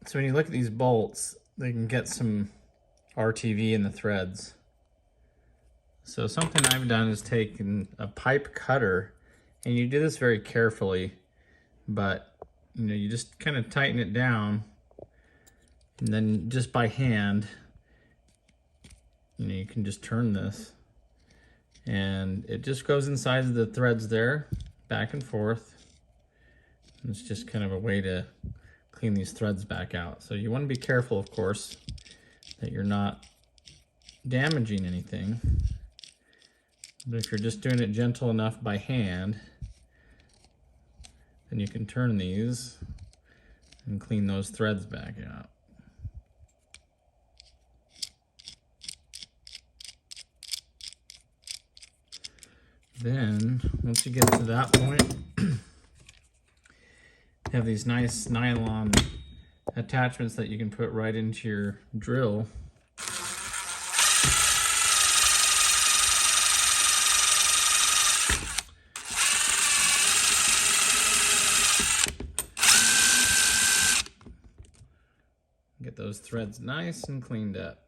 So when you look at these bolts, they can get some RTV in the threads. So something I've done is taken a pipe cutter, and you do this very carefully, but you just kind of tighten it down, and then just by hand, you can just turn this, and it just goes inside the threads there, back and forth. And it's just kind of a way to clean these threads back out. So you want to be careful, of course, that you're not damaging anything. But if you're just doing it gentle enough by hand, then you can turn these and clean those threads back out. Then, once you get to that point, have these nice nylon attachments that you can put right into your drill. Get those threads nice and cleaned up.